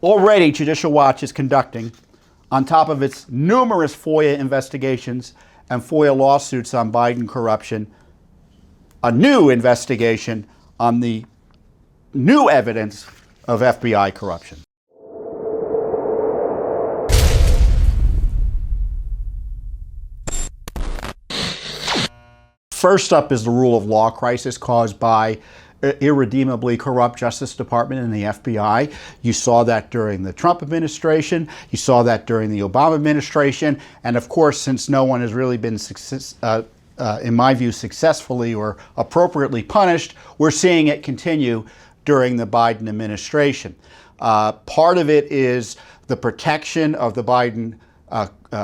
already Judicial Watch is conducting, on top of its numerous FOIA investigations and FOIA lawsuits on Biden corruption, a new investigation on the new evidence of FBI corruption. First up is the rule of law crisis caused by irredeemably corrupt Justice Department and the FBI. You saw that during the Trump administration. You saw that during the Obama administration. And of course, since no one has really been, in my view, successfully or appropriately punished, we're seeing it continue during the Biden administration. Part of it is the protection of the Biden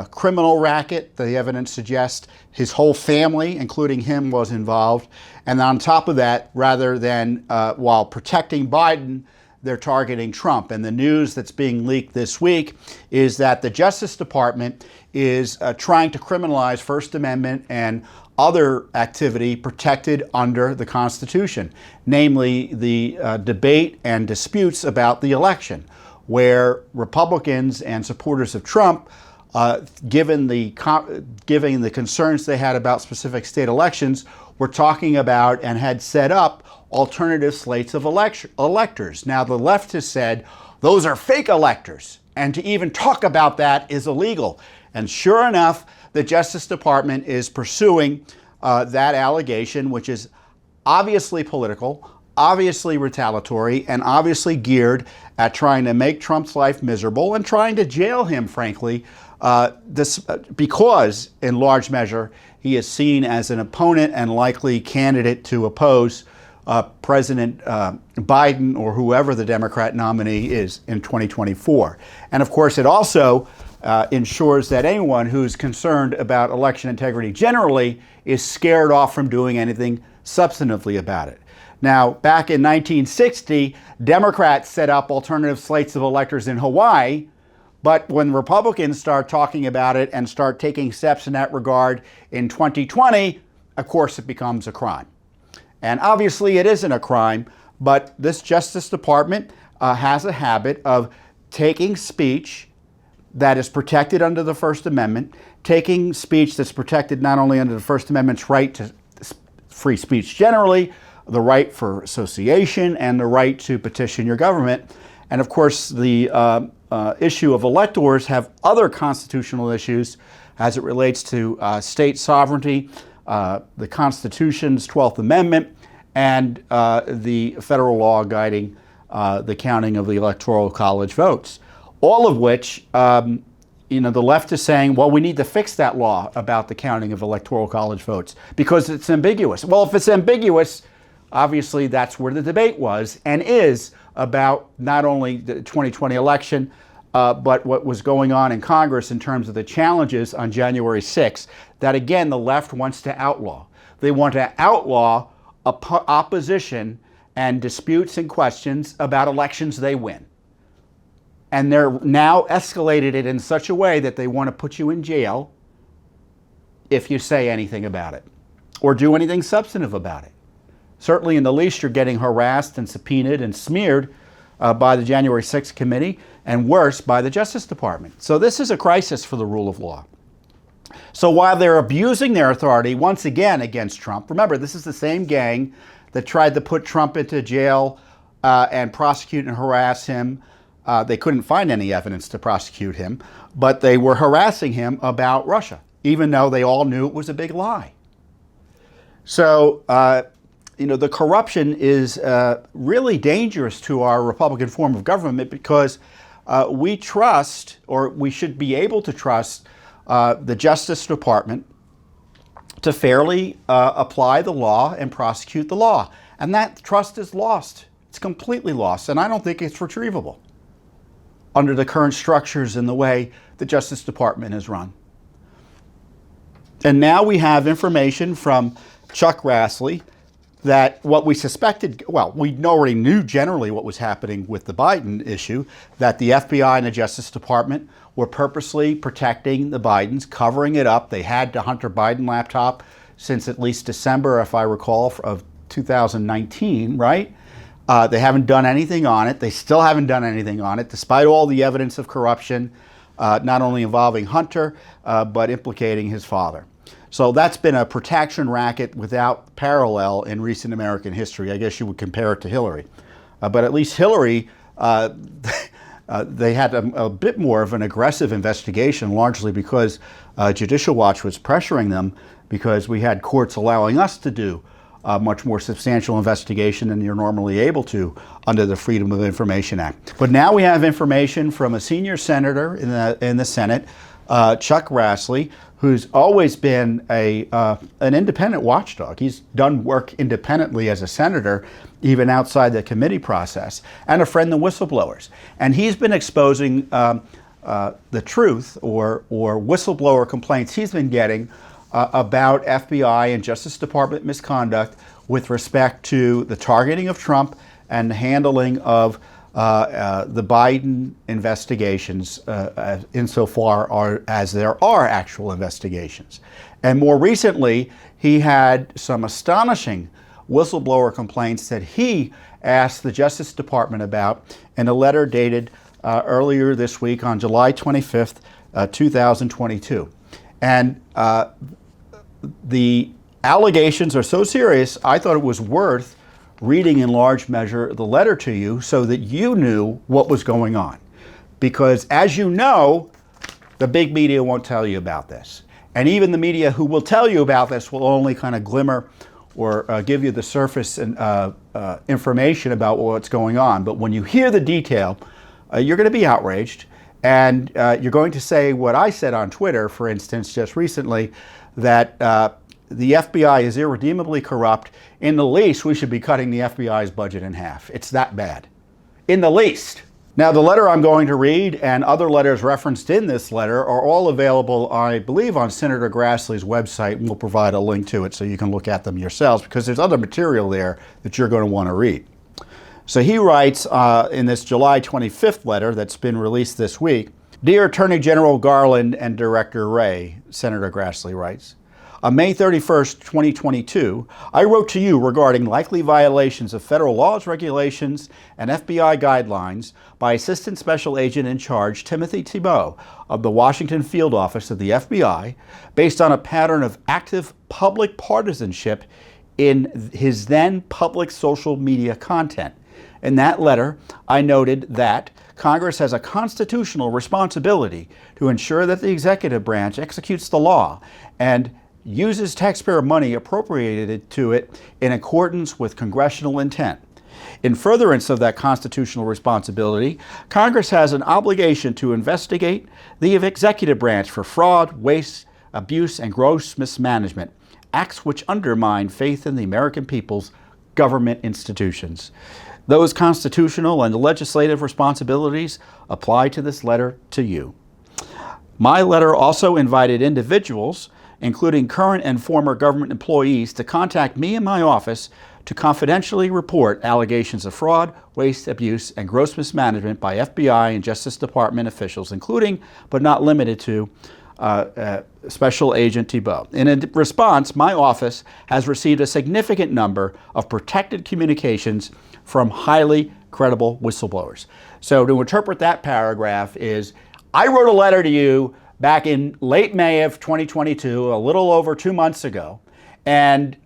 criminal racket. The evidence suggests his whole family, including him, was involved. And on top of that, rather than while protecting Biden, they're targeting Trump. And the news that's being leaked this week is that the Justice Department is trying to criminalize First Amendment and other activity protected under the Constitution, namely the debate and disputes about the election, where Republicans and supporters of Trump, given the concerns they had about specific state elections, were talking about and had set up alternative slates of electors. Now, the left has said those are fake electors, and to even talk about that is illegal. And sure enough, the Justice Department is pursuing that allegation, which is obviously political, obviously retaliatory, and obviously geared at trying to make Trump's life miserable and trying to jail him, frankly, because, in large measure, he is seen as an opponent and likely candidate to oppose President Biden or whoever the Democrat nominee is in 2024. And of course, it also ensures that anyone who's concerned about election integrity generally is scared off from doing anything substantively about it. Now, back in 1960, Democrats set up alternative slates of electors in Hawaii, but when Republicans start talking about it and start taking steps in that regard in 2020, of course it becomes a crime. And obviously it isn't a crime, but this Justice Department has a habit of taking speech that is protected under the First Amendment, taking speech that's protected not only under the First Amendment's right to free speech generally, the right for association, and the right to petition your government. And of course, the issue of electors have other constitutional issues as it relates to state sovereignty, the Constitution's 12th Amendment, and the federal law guiding the counting of the Electoral College votes. All of which, the left is saying, well, we need to fix that law about the counting of Electoral College votes because it's ambiguous. Well, if it's ambiguous, obviously that's where the debate was and is about not only the 2020 election, but what was going on in Congress in terms of the challenges on January 6th, that again, the left wants to outlaw. They want to outlaw opposition and disputes and questions about elections they win. And they're now escalated it in such a way that they want to put you in jail if you say anything about it or do anything substantive about it. Certainly, in the least, you're getting harassed and subpoenaed and smeared by the January 6th committee, and worse, by the Justice Department. So this is a crisis for the rule of law. So while they're abusing their authority once again against Trump, remember, this is the same gang that tried to put Trump into jail and prosecute and harass him. They couldn't find any evidence to prosecute him, but they were harassing him about Russia, even though they all knew it was a big lie. So, the corruption is really dangerous to our Republican form of government because we trust, or we should be able to trust, the Justice Department to fairly apply the law and prosecute the law. And that trust is lost. It's completely lost, and I don't think it's retrievable under the current structures and the way the Justice Department is run. And now we have information from Chuck Grassley that what we suspected, well, we already knew generally what was happening with the Biden issue, that the FBI and the Justice Department were purposely protecting the Bidens, covering it up. They had the Hunter Biden laptop since at least December, if I recall, of 2019, right? They haven't done anything on it. They still haven't done anything on it, despite all the evidence of corruption, not only involving Hunter, but implicating his father. So that's been a protection racket without parallel in recent American history. I guess you would compare it to Hillary. But at least Hillary, they had a bit more of an aggressive investigation, largely because Judicial Watch was pressuring them, because we had courts allowing us to do a much more substantial investigation than you're normally able to under the Freedom of Information Act. But now we have information from a senior senator in the Senate, Chuck Grassley, who's always been an independent watchdog. He's done work independently as a senator, even outside the committee process, and a friend of whistleblowers. And he's been exposing the truth or whistleblower complaints he's been getting about FBI and Justice Department misconduct with respect to the targeting of Trump and the handling of the Biden investigations insofar as there are actual investigations. And more recently, he had some astonishing whistleblower complaints that he asked the Justice Department about in a letter dated earlier this week on July 25th, 2022. And the allegations are so serious, I thought it was worth reading in large measure the letter to you so that you knew what was going on. Because as you know, the big media won't tell you about this. And even the media who will tell you about this will only kind of glimmer or give you the surface and information about what's going on. But when you hear the detail, you're going to be outraged. And you're going to say what I said on Twitter, for instance, just recently, that the FBI is irredeemably corrupt. In the least, we should be cutting the FBI's budget in half. It's that bad. In the least. Now, the letter I'm going to read and other letters referenced in this letter are all available, I believe, on Senator Grassley's website, and we'll provide a link to it so you can look at them yourselves, because there's other material there that you're going to want to read. So he writes in this July 25th letter that's been released this week, "Dear Attorney General Garland and Director Wray," Senator Grassley writes, "On May 31st, 2022, I wrote to you regarding likely violations of federal laws, regulations, and FBI guidelines by Assistant Special Agent in Charge Timothy Thibault of the Washington Field Office of the FBI, based on a pattern of active public partisanship in his then public social media content. In that letter, I noted that Congress has a constitutional responsibility to ensure that the executive branch executes the law and uses taxpayer money appropriated to it in accordance with congressional intent. In furtherance of that constitutional responsibility, Congress has an obligation to investigate the executive branch for fraud, waste, abuse, and gross mismanagement, acts which undermine faith in the American people's government institutions. Those constitutional and legislative responsibilities apply to this letter to you. My letter also invited individuals, including current and former government employees, to contact me in my office to confidentially report allegations of fraud, waste, abuse, and gross mismanagement by FBI and Justice Department officials, including but not limited to Special Agent Thibault. In response, my office has received a significant number of protected communications from highly credible whistleblowers. So to interpret that paragraph is, I wrote a letter to you back in late May of 2022, a little over 2 months ago, and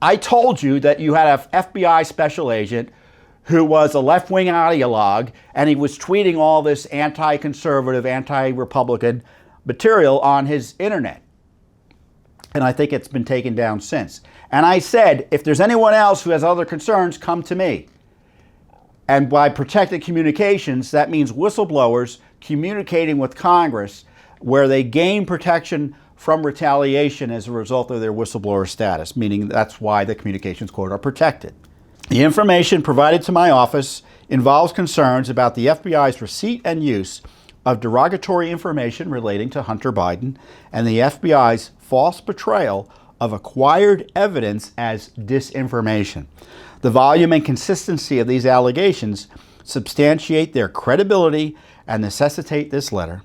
I told you that you had an FBI special agent who was a left-wing ideologue, and he was tweeting all this anti-conservative, anti-Republican material on his internet. And I think it's been taken down since. And I said, if there's anyone else who has other concerns, come to me. And by protected communications, that means whistleblowers communicating with Congress where they gain protection from retaliation as a result of their whistleblower status, meaning that's why the communications, quote, are protected. The information provided to my office involves concerns about the FBI's receipt and use of derogatory information relating to Hunter Biden and the FBI's false portrayal of acquired evidence as disinformation. The volume and consistency of these allegations substantiate their credibility and necessitate this letter.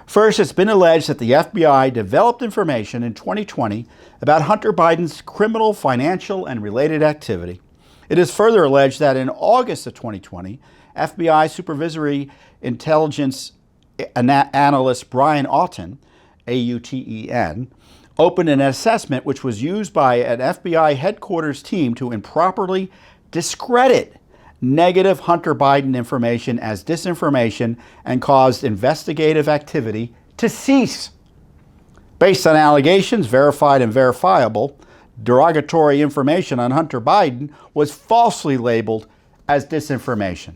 First, it's been alleged that the FBI developed information in 2020 about Hunter Biden's criminal, financial, and related activity. It is further alleged that in August of 2020, FBI Supervisory Intelligence Analyst Brian Auten, A-U-T-E-N, opened an assessment which was used by an FBI headquarters team to improperly discredit negative Hunter Biden information as disinformation and caused investigative activity to cease. Based on allegations, verified and verifiable, derogatory information on Hunter Biden was falsely labeled as disinformation.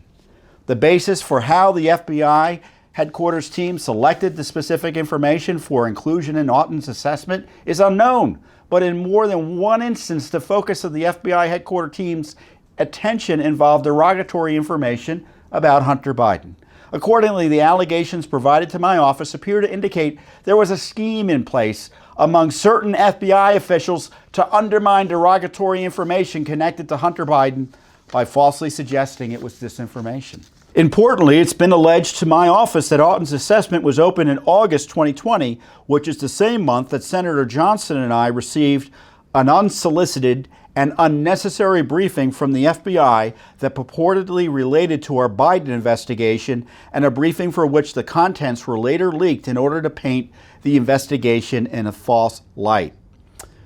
The basis for how the FBI headquarters team selected the specific information for inclusion in Auten's assessment is unknown, but in more than one instance, the focus of the FBI headquarters team's attention involved derogatory information about Hunter Biden. Accordingly, the allegations provided to my office appear to indicate there was a scheme in place among certain FBI officials to undermine derogatory information connected to Hunter Biden by falsely suggesting it was disinformation. Importantly, it's been alleged to my office that Auten's assessment was open in August 2020, which is the same month that Senator Johnson and I received an unsolicited and unnecessary briefing from the FBI that purportedly related to our Biden investigation, and a briefing for which the contents were later leaked in order to paint the investigation in a false light.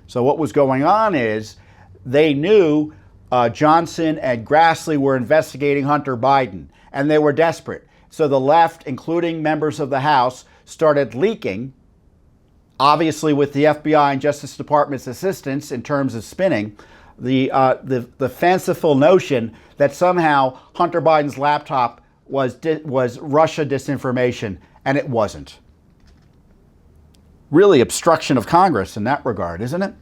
So what was going on is they knew Johnson and Grassley were investigating Hunter Biden, and they were desperate. So the left, including members of the House, started leaking, obviously with the FBI and Justice Department's assistance in terms of spinning, the fanciful notion that somehow Hunter Biden's laptop was Russia disinformation, and it wasn't. Really obstruction of Congress in that regard, isn't it?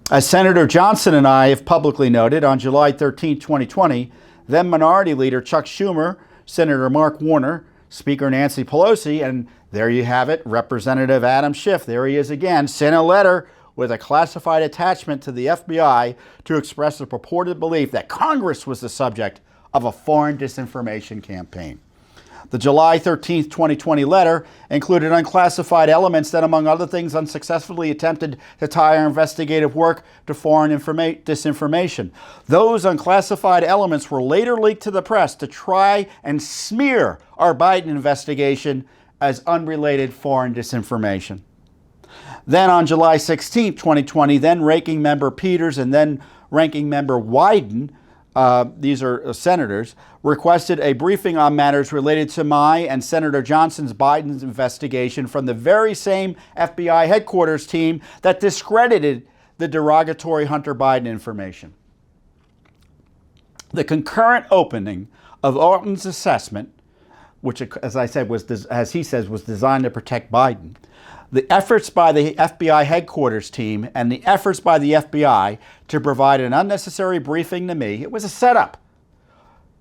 As Senator Johnson and I have publicly noted, on July 13, 2020, then Minority Leader Chuck Schumer, Senator Mark Warner, Speaker Nancy Pelosi, and there you have it, Representative Adam Schiff, there he is again, sent a letter with a classified attachment to the FBI to express a purported belief that Congress was the subject of a foreign disinformation campaign. The July 13, 2020 letter included unclassified elements that, among other things, unsuccessfully attempted to tie our investigative work to foreign disinformation. Those unclassified elements were later leaked to the press to try and smear our Biden investigation as unrelated foreign disinformation. Then on July 16, 2020, then Ranking Member Peters and then Ranking Member Wyden, these are senators, requested a briefing on matters related to my and Senator Johnson's Biden's investigation from the very same FBI headquarters team that discredited the derogatory Hunter Biden information. The concurrent opening of Auten's assessment, which, as I said, as he says, was designed to protect Biden, the efforts by the FBI headquarters team and the efforts by the FBI to provide an unnecessary briefing to me, it was a setup.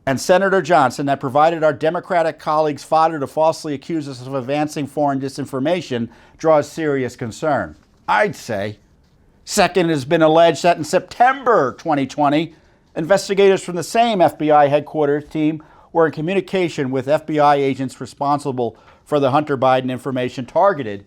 And Senator Johnson that provided our Democratic colleagues fodder to falsely accuse us of advancing foreign disinformation draws serious concern. I'd say. Second, it has been alleged that in September 2020, investigators from the same FBI headquarters team were in communication with FBI agents responsible for the Hunter Biden information targeted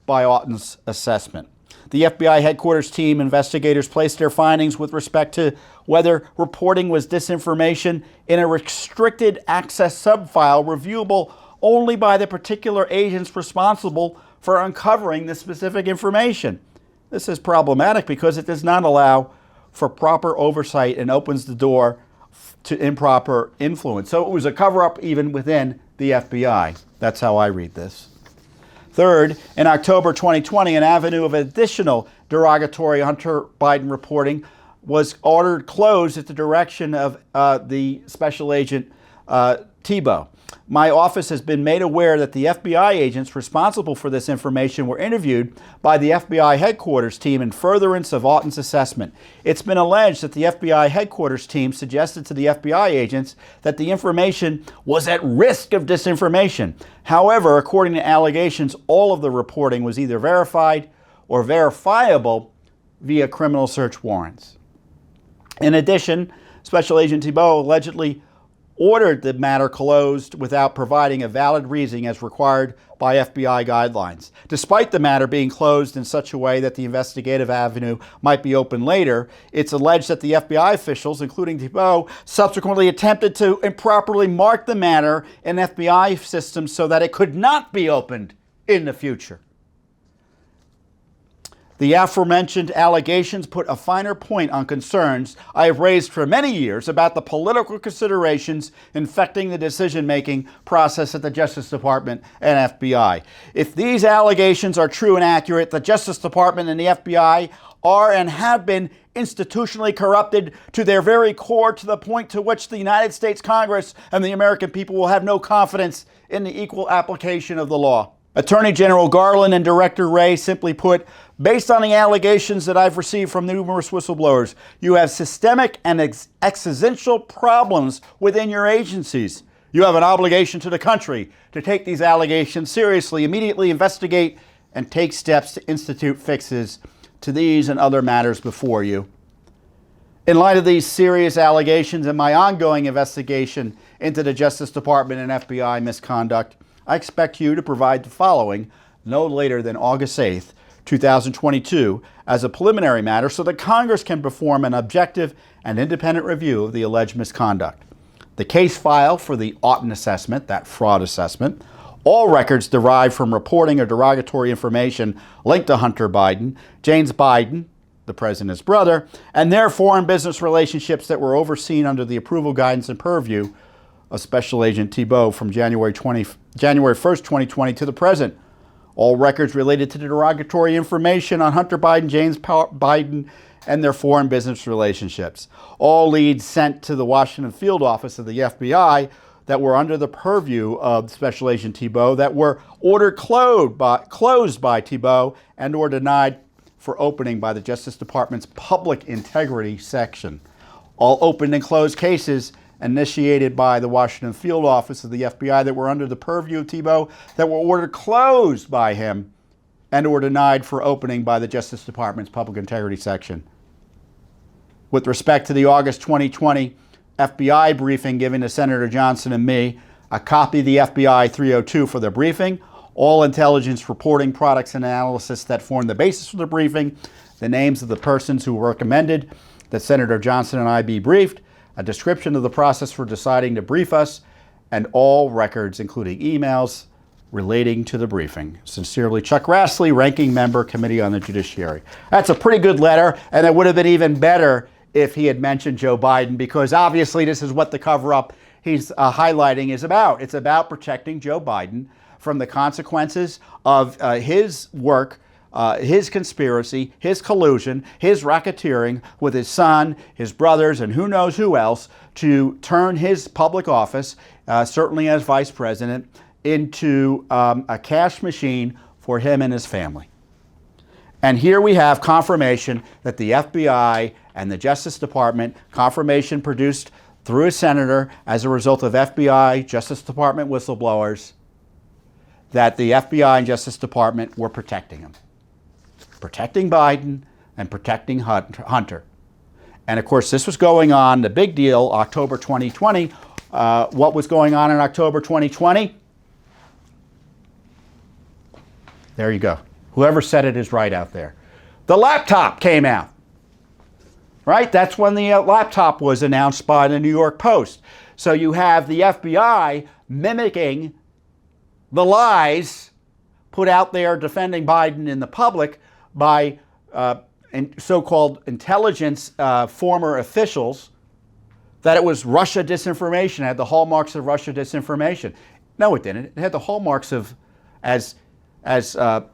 by Auten's assessment. The FBI headquarters team investigators placed their findings with respect to whether reporting was disinformation in a restricted access subfile reviewable only by the particular agents responsible for uncovering the specific information. This is problematic because it does not allow for proper oversight and opens the door to improper influence. So it was a cover-up even within the FBI. That's how I read this. Third, in October 2020, an avenue of additional derogatory Hunter Biden reporting was ordered closed at the direction of the Special Agent Thibault. My office has been made aware that the FBI agents responsible for this information were interviewed by the FBI headquarters team in furtherance of Auten's assessment. It's been alleged that the FBI headquarters team suggested to the FBI agents that the information was at risk of disinformation. However, according to allegations, all of the reporting was either verified or verifiable via criminal search warrants. In addition, Special Agent Thibault allegedly ordered the matter closed without providing a valid reason as required by FBI guidelines. Despite the matter being closed in such a way that the investigative avenue might be open later, it's alleged that the FBI officials, including Thibault, subsequently attempted to improperly mark the matter in FBI systems so that it could not be opened in the future. The aforementioned allegations put a finer point on concerns I have raised for many years about the political considerations infecting the decision-making process at the Justice Department and FBI. If these allegations are true and accurate, the Justice Department and the FBI are and have been institutionally corrupted to their very core, to the point to which the United States Congress and the American people will have no confidence in the equal application of the law. Attorney General Garland and Director Wray simply put, based on the allegations that I've received from numerous whistleblowers, you have systemic and existential problems within your agencies. You have an obligation to the country to take these allegations seriously, immediately investigate, and take steps to institute fixes to these and other matters before you. In light of these serious allegations and my ongoing investigation into the Justice Department and FBI misconduct, I expect you to provide the following no later than August 8th, 2022, as a preliminary matter so that Congress can perform an objective and independent review of the alleged misconduct. The case file for the Auten assessment, that fraud assessment, all records derived from reporting or derogatory information linked to Hunter Biden, James Biden, the president's brother, and their foreign business relationships that were overseen under the approval, guidance, and purview of Special Agent Thibault from January 1st, 2020 to the present. All records related to the derogatory information on Hunter Biden, James Biden, and their foreign business relationships. All leads sent to the Washington field office of the FBI that were under the purview of Special Agent Thibault that were ordered closed by Thibault and or denied for opening by the Justice Department's Public Integrity Section. All opened and closed cases initiated by the Washington field office of the FBI that were under the purview of Thibault that were ordered closed by him and or denied for opening by the Justice Department's Public Integrity Section. With respect to the August 2020 FBI briefing given to Senator Johnson and me, a copy of the FBI 302 for the briefing, all intelligence reporting products and analysis that formed the basis for the briefing, the names of the persons who recommended that Senator Johnson and I be briefed, a description of the process for deciding to brief us, and all records, including emails, relating to the briefing. Sincerely, Chuck Grassley, Ranking Member, Committee on the Judiciary. That's a pretty good letter, and it would have been even better if he had mentioned Joe Biden, because obviously this is what the cover-up he's highlighting is about. It's about protecting Joe Biden from the consequences of his work, his conspiracy, his collusion, his racketeering with his son, his brothers, and who knows who else to turn his public office, certainly as vice president, into a cash machine for him and his family. And here we have confirmation that the FBI and the Justice Department, confirmation produced through a senator as a result of FBI, Justice Department whistleblowers, that the FBI and Justice Department were protecting him. Protecting Biden and protecting Hunter. And of course, this was going on, the big deal, October 2020. What was going on in October 2020? There you go. Whoever said it is right out there. The laptop came out. Right? That's when the laptop was announced by the New York Post. So you have the FBI mimicking the lies put out there defending Biden in the public by so-called intelligence former officials, that it was Russia disinformation, it had the hallmarks of Russia disinformation. No, it didn't. It had the hallmarks of, as Chuck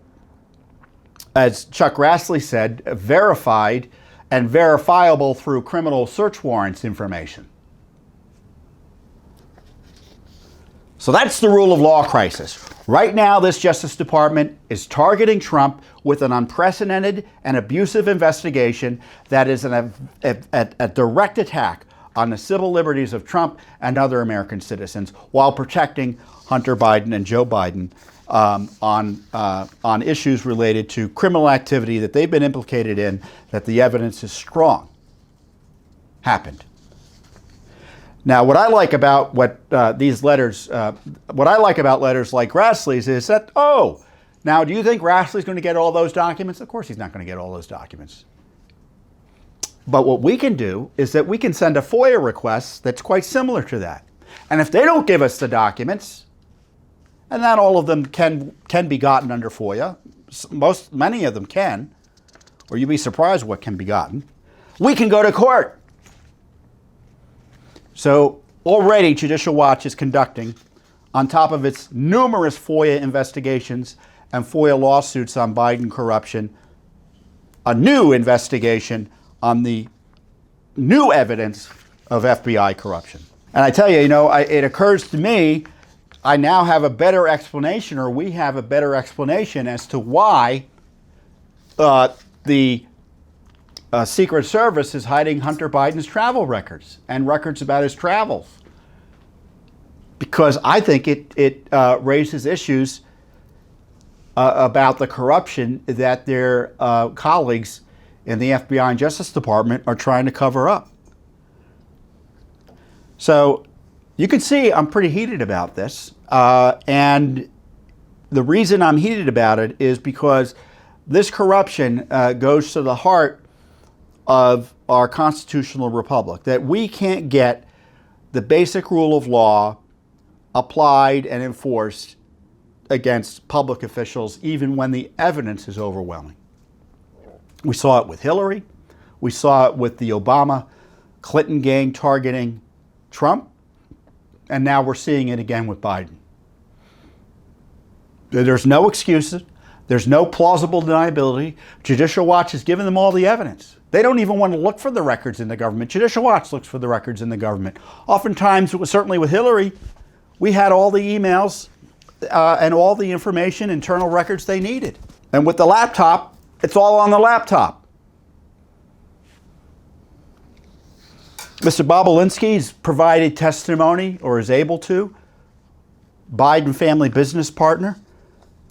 Grassley said, verified and verifiable through criminal search warrants information. So that's the rule of law crisis. Right now, this Justice Department is targeting Trump with an unprecedented and abusive investigation that is a direct attack on the civil liberties of Trump and other American citizens while protecting Hunter Biden and Joe Biden on issues related to criminal activity that they've been implicated in, that the evidence is strong happened. Now, what I like about these letters, what I like about letters like Grassley's is that, oh, now do you think Grassley's going to get all those documents? Of course he's not going to get all those documents. But what we can do is that we can send a FOIA request that's quite similar to that. And if they don't give us the documents, and not all of them can be gotten under FOIA, many of them can, or you'd be surprised what can be gotten, we can go to court. So already Judicial Watch is conducting, on top of its numerous FOIA investigations and FOIA lawsuits on Biden corruption, a new investigation on the new evidence of FBI corruption. And I tell you, it occurs to me, I now have a better explanation, or we have a better explanation as to why the Secret Service is hiding Hunter Biden's travel records and records about his travels. Because I think it raises issues about the corruption that their colleagues in the FBI and Justice Department are trying to cover up. So you can see I'm pretty heated about this. And the reason I'm heated about it is because this corruption goes to the heart of our constitutional republic, that we can't get the basic rule of law applied and enforced against public officials, even when the evidence is overwhelming. We saw it with Hillary. We saw it with the Obama-Clinton gang targeting Trump. And now we're seeing it again with Biden. There's no excuses. There's no plausible deniability. Judicial Watch has given them all the evidence. They don't even want to look for the records in the government. Judicial Watch looks for the records in the government. Oftentimes, certainly with Hillary, we had all the emails and all the information, internal records they needed. And with the laptop, it's all on the laptop. Mr. Bobulinski's provided testimony, or is able to, Biden family business partner,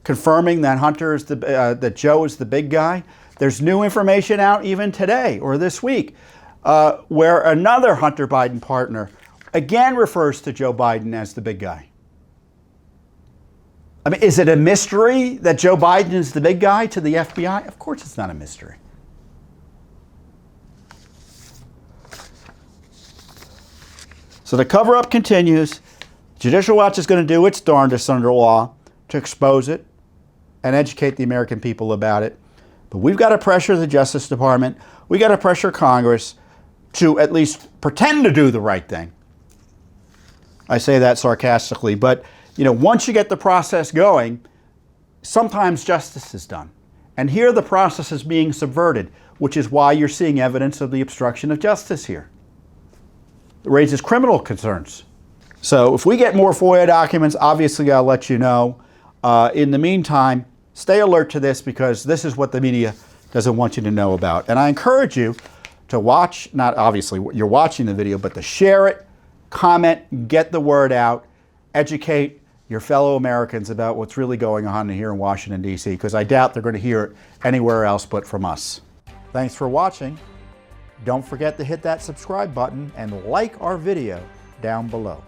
confirming that Hunter is that Joe is the big guy. There's new information out even today or this week where another Hunter Biden partner again refers to Joe Biden as the big guy. I mean, is it a mystery that Joe Biden is the big guy to the FBI? Of course it's not a mystery. So the cover-up continues. Judicial Watch is going to do its darndest under law to expose it and educate the American people about it. But we've got to pressure the Justice Department. We've got to pressure Congress to at least pretend to do the right thing. I say that sarcastically, but once you get the process going, sometimes justice is done. And here the process is being subverted, which is why you're seeing evidence of the obstruction of justice here. It raises criminal concerns. So if we get more FOIA documents, obviously I'll let you know. In the meantime, stay alert to this, because this is what the media doesn't want you to know about. And I encourage you to watch, not obviously you're watching the video, but to share it, comment, get the word out, educate your fellow Americans about what's really going on here in Washington, D.C., because I doubt they're going to hear it anywhere else but from us. Thanks for watching. Don't forget to hit that subscribe button and like our video down below.